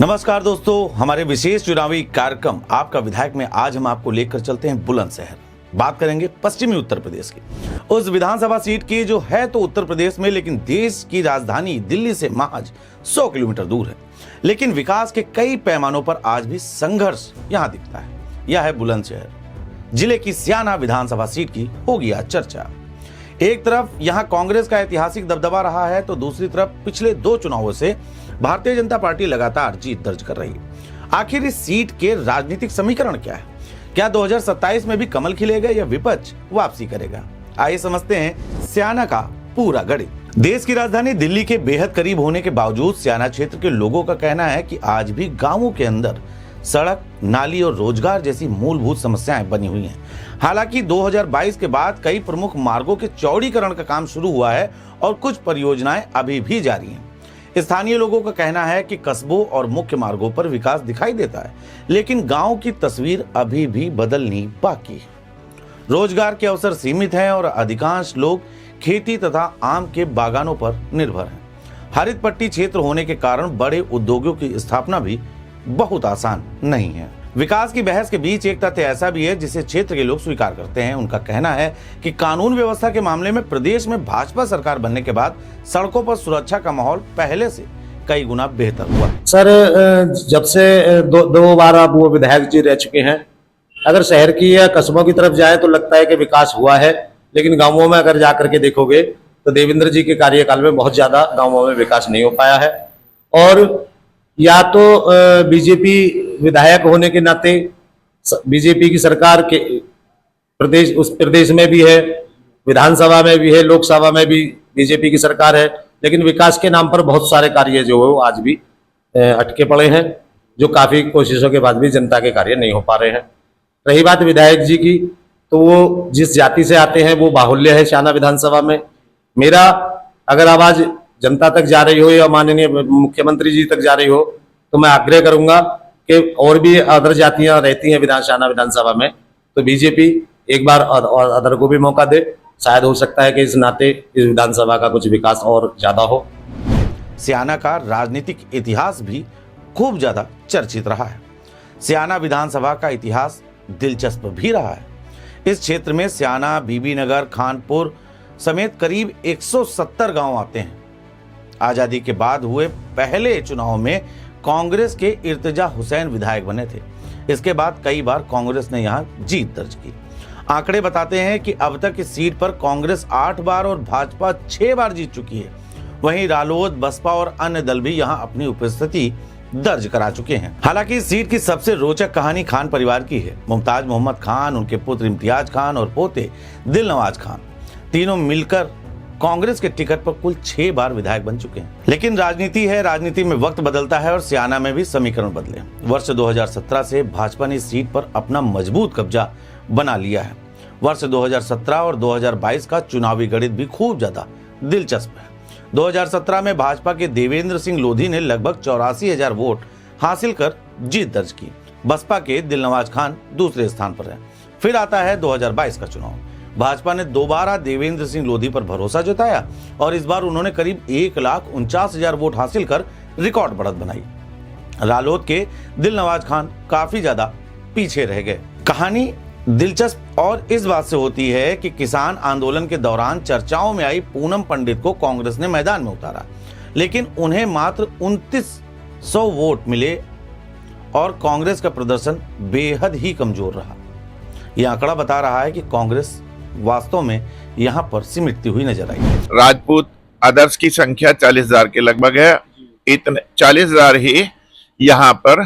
नमस्कार दोस्तों, हमारे विशेष चुनावी कार्यक्रम आपका विधायक में आज हम आपको लेकर चलते हैं बुलंदशहर। बात करेंगे पश्चिमी उत्तर प्रदेश की, उस विधानसभा सीट की जो है तो उत्तर प्रदेश में, लेकिन देश की राजधानी दिल्ली से महज 100 किलोमीटर दूर है। लेकिन विकास के कई पैमानों पर आज भी संघर्ष यहां दिखता है। यह है बुलंदशहर जिले की स्याना विधानसभा सीट की होगी आज चर्चा। एक तरफ यहां कांग्रेस का ऐतिहासिक दबदबा रहा है, तो दूसरी तरफ पिछले 2 चुनावों से भारतीय जनता पार्टी लगातार जीत दर्ज कर रही है। आखिर इस सीट के राजनीतिक समीकरण क्या है? क्या 2027 में भी कमल खिलेगा या विपक्ष वापसी करेगा? आइए समझते हैं स्याना का पूरा गणित। देश की राजधानी दिल्ली के बेहद करीब होने के बावजूद स्याना क्षेत्र के लोगों का कहना है कि आज भी गांवों के अंदर सड़क, नाली और रोजगार जैसी मूलभूत समस्याएं बनी हुई हैं। हालांकि 2022 के बाद कई प्रमुख मार्गों के चौड़ीकरण का काम शुरू हुआ है और कुछ परियोजनाएं अभी भी जारी हैं। स्थानीय लोगों का कहना है कि कस्बों और मुख्य मार्गों पर विकास दिखाई देता है, लेकिन गांव की तस्वीर अभी भी बदलनी बाकी है। रोजगार के अवसर सीमित हैं और अधिकांश लोग खेती तथा आम के बागानों पर निर्भर हैं। हरित पट्टी क्षेत्र होने के कारण बड़े उद्योगों की स्थापना भी बहुत आसान नहीं है। विकास की बहस के बीच एक तथ्य ऐसा भी है जिसे क्षेत्र के लोग स्वीकार करते हैं। उनका कहना है कि कानून व्यवस्था के मामले में प्रदेश में भाजपा सरकार बनने के बाद सड़कों पर सुरक्षा का माहौल पहले से कई गुना बेहतर हुआ है। सर, जब से दो बार अब वो विधायक जी रह चुके हैं, अगर शहर की या कस्बों की तरफ जाए तो लगता है कि विकास हुआ है, लेकिन गांवों में अगर जा करके देखोगे तो देवेंद्र जी के कार्यकाल में बहुत ज्यादा गांवों में विकास नहीं हो पाया है। और या तो बीजेपी विधायक होने के नाते बीजेपी की सरकार के उस प्रदेश में भी है, विधानसभा में भी है, लोकसभा में भी बीजेपी की सरकार है, लेकिन विकास के नाम पर बहुत सारे कार्य जो है वो आज भी अटके पड़े हैं, जो काफी कोशिशों के बाद भी जनता के कार्य नहीं हो पा रहे हैं। रही बात विधायक जी की, तो वो जिस जाति से आते हैं वो बाहुल्य है स्याना विधानसभा में। मेरा अगर आवाज जनता तक जा रही हो या माननीय मुख्यमंत्री जी तक जा रही हो, तो मैं आग्रह करूंगा कि और भी अदर जातियां रहती हैं स्याना विधानसभा में, तो बीजेपी एक बार और अदर को भी मौका दे। शायद हो सकता है कि इस नाते इस विधानसभा का कुछ विकास और ज्यादा हो। स्याना का राजनीतिक इतिहास भी खूब ज्यादा चर्चित रहा है। स्याना विधानसभा का इतिहास दिलचस्प भी रहा है। इस क्षेत्र में स्याना, बीबी नगर, खानपुर समेत करीब 170 गांव आते हैं। आजादी के बाद हुए पहले चुनाव में कांग्रेस के इर्तिजा हुसैन विधायक बने थे। इसके बाद कई बार कांग्रेस ने यहां जीत दर्ज की। आंकड़े बताते हैं कि अब तक इस सीट पर कांग्रेस 8 बार और भाजपा 6 बार जीत चुकी है। वहीं रालोद, बसपा और अन्य दल भी यहां अपनी उपस्थिति दर्ज करा चुके हैं। हालांकि इस सीट की सबसे रोचक कहानी खान परिवार की है। मुमताज मोहम्मद खान, उनके पुत्र इम्तियाज खान और पोते दिलनवाज खान, तीनों मिलकर कांग्रेस के टिकट पर कुल 6 बार विधायक बन चुके हैं। लेकिन राजनीति है, राजनीति में वक्त बदलता है और स्याना में भी समीकरण बदले। वर्ष 2017 से भाजपा ने इस सीट पर अपना मजबूत कब्जा बना लिया है। वर्ष 2017 और 2022 का चुनावी गणित भी खूब ज्यादा दिलचस्प है। 2017 में भाजपा के देवेंद्र सिंह लोधी ने लगभग 84,000 वोट हासिल कर जीत दर्ज की। बसपा के दिलनवाज खान दूसरे स्थान पर है। फिर आता है 2022 का चुनाव। भाजपा ने दोबारा देवेंद्र सिंह लोधी पर भरोसा जताया और इस बार उन्होंने करीब 1,49,000 वोट हासिल कर रिकॉर्ड बढ़त बनाई। रालोद के दिलनवाज खान काफी ज्यादा पीछे रह गए। कहानी दिलचस्प और इस बात से होती है कि किसान आंदोलन के दौरान चर्चाओं में आई पूनम पंडित को कांग्रेस ने मैदान में उतारा, लेकिन उन्हें मात्र 2900 वोट मिले और कांग्रेस का प्रदर्शन बेहद ही कमजोर रहा। यह आंकड़ा बता रहा है कि कांग्रेस वास्तव में यहां पर सिमटती हुई नजर आई। राजपूत आदर्श की संख्या 40,000 के लगभग है। इतने 40,000 ही यहाँ पर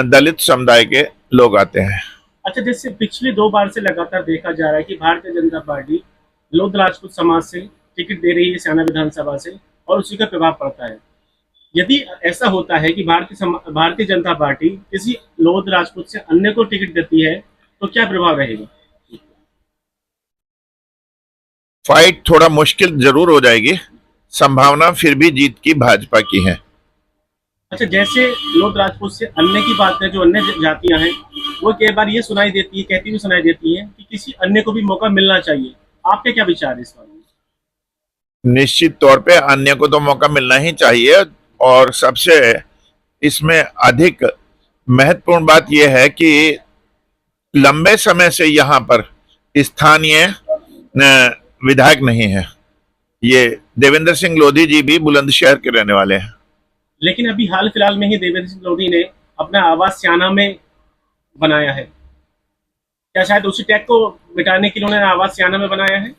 दलित समुदाय के लोग आते हैं। अच्छा, जैसे पिछली 2 बार से लगातार देखा जा रहा है कि भारतीय जनता पार्टी लोध राजपूत समाज से टिकट दे रही है स्याना विधानसभा से, और उसी का प्रभाव पड़ता है। यदि ऐसा होता है कि भारतीय जनता पार्टी किसी लोध राजपूत से अन्य को टिकट देती है, तो क्या प्रभाव रहेगा? फाइट थोड़ा मुश्किल जरूर हो जाएगी, संभावना फिर भी जीत की भाजपा की है। अच्छा, जैसे लोध राजपूत से अन्य की बात है, जो अन्य जातियां हैं, वो कई बार ये कहती हुई सुनाई देती है कि किसी अन्य को भी मौका मिलना चाहिए। आपके क्या विचार है इस बारे में? निश्चित तौर पे अन्य को तो मौका मिलना ही चाहिए, और सबसे इसमें अधिक महत्वपूर्ण बात यह है कि लंबे समय से यहाँ पर स्थानीय विधायक नहीं है। ये देवेंद्र सिंह लोधी जी भी बुलंदशहर के रहने वाले हैं। लेकिन अभी हाल फिलहाल में ही देवेंद्र सिंह लोधी ने अपना आवास सियाना में बनाया है। क्या शायद उसी टैग को मिटाने के लिए उन्होंने आवास सियाना में बनाया है?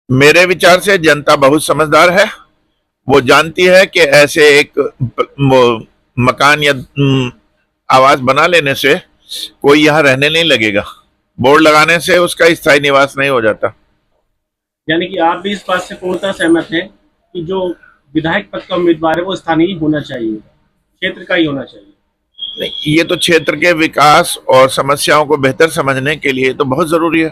मेरे विचार से जनता बहुत समझदार है। वो जानती है कि ऐसे एक मकान या आवास बना लेने से कोई यहाँ रहने नहीं लगेगा। बोर्ड लगाने से उसका स्थायी निवास नहीं हो जाता। यानी कि आप भी इस बात से पूर्णतः सहमत हैं कि जो विधायक पद का उम्मीदवार है वो स्थानीय होना चाहिए, क्षेत्र का ही होना चाहिए? नहीं, ये तो क्षेत्र के विकास और समस्याओं को बेहतर समझने के लिए तो बहुत जरूरी है।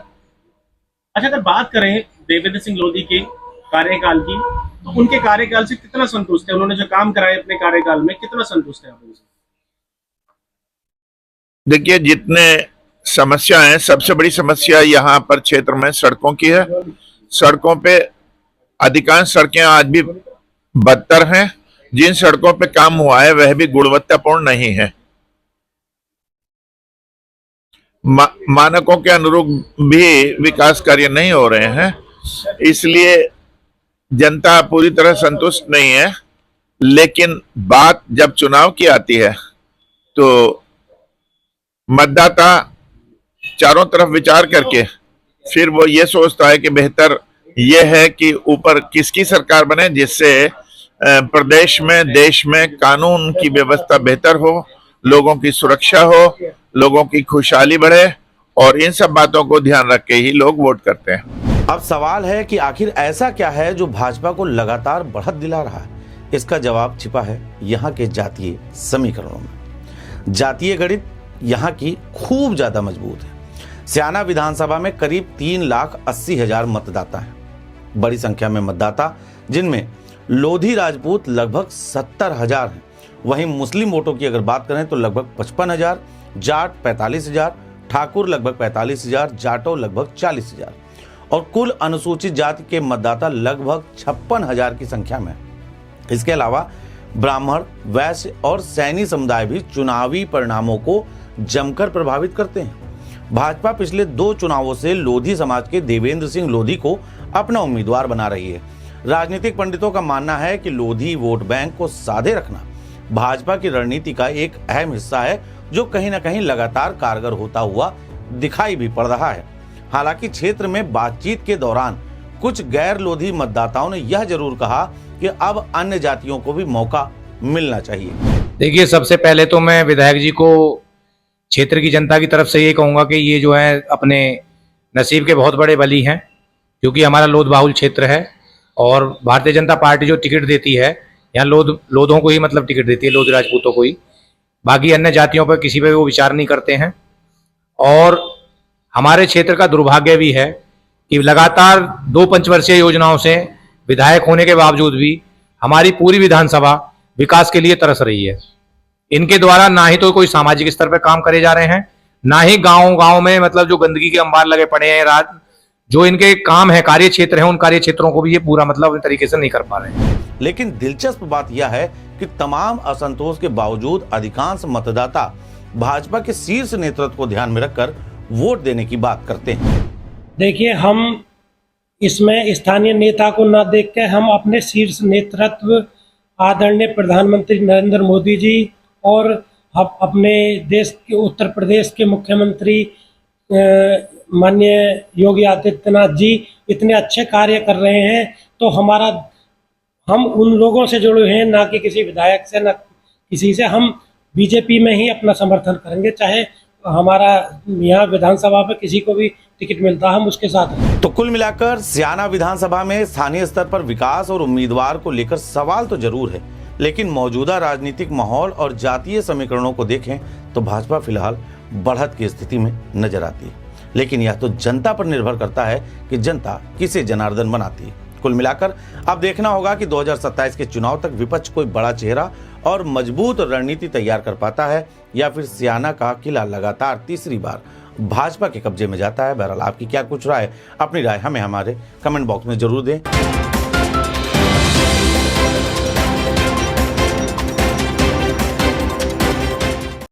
अच्छा, अगर बात करें देवेंद्र सिंह लोधी के कार्यकाल की, तो उनके कार्यकाल से कितना संतुष्ट है? उन्होंने जो काम कराए अपने कार्यकाल में, कितना संतुष्ट है आप उनसे? देखिए, जितने समस्या है, सबसे बड़ी समस्या यहाँ पर क्षेत्र में सड़कों की है। सड़कों पे अधिकांश सड़कें आज भी बदतर हैं। जिन सड़कों पे काम हुआ है वह भी गुणवत्तापूर्ण नहीं है। मानकों के अनुरूप भी विकास कार्य नहीं हो रहे हैं, इसलिए जनता पूरी तरह संतुष्ट नहीं है। लेकिन बात जब चुनाव की आती है तो मतदाता चारों तरफ विचार करके फिर वो ये सोचता है कि बेहतर यह है कि ऊपर किसकी सरकार बने जिससे प्रदेश में, देश में कानून की व्यवस्था बेहतर हो, लोगों की सुरक्षा हो, लोगों की खुशहाली बढ़े, और इन सब बातों को ध्यान रख के ही लोग वोट करते हैं। अब सवाल है कि आखिर ऐसा क्या है जो भाजपा को लगातार बढ़त दिला रहा है? इसका जवाब छिपा है यहाँ के जातीय समीकरणों में। जातीय गणित यहाँ की खूब ज्यादा मजबूत है। सियाना विधानसभा में करीब 3,80,000 मतदाता हैं। बड़ी संख्या में मतदाता, जिनमें लोधी राजपूत लगभग 70,000 हैं। वहीं मुस्लिम वोटों की अगर बात करें तो लगभग 55,000, जाट 45,000, ठाकुर लगभग 45,000, जाटो लगभग 40,000 और कुल अनुसूचित जाति के मतदाता लगभग 56,000 की संख्या में। इसके अलावा ब्राह्मण, वैश्य और सैनी समुदाय भी चुनावी परिणामों को जमकर प्रभावित करते हैं। भाजपा पिछले 2 चुनावों से लोधी समाज के देवेंद्र सिंह लोधी को अपना उम्मीदवार बना रही है। राजनीतिक पंडितों का मानना है कि लोधी वोट बैंक को साधे रखना भाजपा की रणनीति का एक अहम हिस्सा है, जो कहीं न कहीं लगातार कारगर होता हुआ दिखाई भी पड़ रहा है। हालांकि क्षेत्र में बातचीत के दौरान कुछ गैर लोधी मतदाताओं ने यह जरूर कहा कि अब अन्य जातियों को भी मौका मिलना चाहिए। देखिए, सबसे पहले तो मैं विधायक जी को क्षेत्र की जनता की तरफ से ये कहूँगा कि ये जो है अपने नसीब के बहुत बड़े बली हैं, क्योंकि हमारा लोध बाहुल क्षेत्र है और भारतीय जनता पार्टी जो टिकट देती है यहाँ लोधों को ही मतलब टिकट देती है, लोध राजपूतों को ही। बाकी अन्य जातियों पर किसी पर वो विचार नहीं करते हैं। और हमारे क्षेत्र का दुर्भाग्य भी है कि लगातार 2 पंचवर्षीय योजनाओं से विधायक होने के बावजूद भी हमारी पूरी विधानसभा विकास के लिए तरस रही है। इनके द्वारा ना ही तो कोई सामाजिक स्तर पर काम करे जा रहे हैं, ना ही गांव में मतलब जो गंदगी के अंबार लगे पड़े हैं, जो इनके काम है, कार्य क्षेत्र है, उन कार्य क्षेत्रों को भी ये पूरा मतलब तरीके से नहीं कर पा रहे हैं। लेकिन दिलचस्प बात यह है कि तमाम असंतोष के बावजूद अधिकांश मतदाता भाजपा के शीर्ष नेतृत्व को ध्यान में रखकर वोट देने की बात करते हैं। देखिए, हम इसमें स्थानीय नेता को न देख के हम अपने शीर्ष नेतृत्व आदरणीय प्रधानमंत्री नरेंद्र मोदी जी और अपने देश के उत्तर प्रदेश के मुख्यमंत्री माननीय योगी आदित्यनाथ जी इतने अच्छे कार्य कर रहे हैं, तो हम उन लोगों से जुड़े हैं, ना कि किसी विधायक से, ना किसी से। हम बीजेपी में ही अपना समर्थन करेंगे, चाहे हमारा यहाँ विधानसभा में किसी को भी टिकट मिलता है, हम उसके साथ हैं। तो कुल मिलाकर सियाना विधानसभा में स्थानीय स्तर पर विकास और उम्मीदवार को लेकर सवाल तो जरूर है, लेकिन मौजूदा राजनीतिक माहौल और जातीय समीकरणों को देखें तो भाजपा फिलहाल बढ़त की स्थिति में नजर आती है। लेकिन यह तो जनता पर निर्भर करता है कि जनता किसे जनार्दन बनाती है। कुल मिलाकर अब देखना होगा कि 2027 के चुनाव तक विपक्ष कोई बड़ा चेहरा और मजबूत रणनीति तैयार कर पाता है या फिर सियाना का किला लगातार तीसरी बार भाजपा के कब्जे में जाता है। बहरहाल आपकी क्या कुछ राय, अपनी राय हमें हमारे कमेंट बॉक्स में जरूर दें।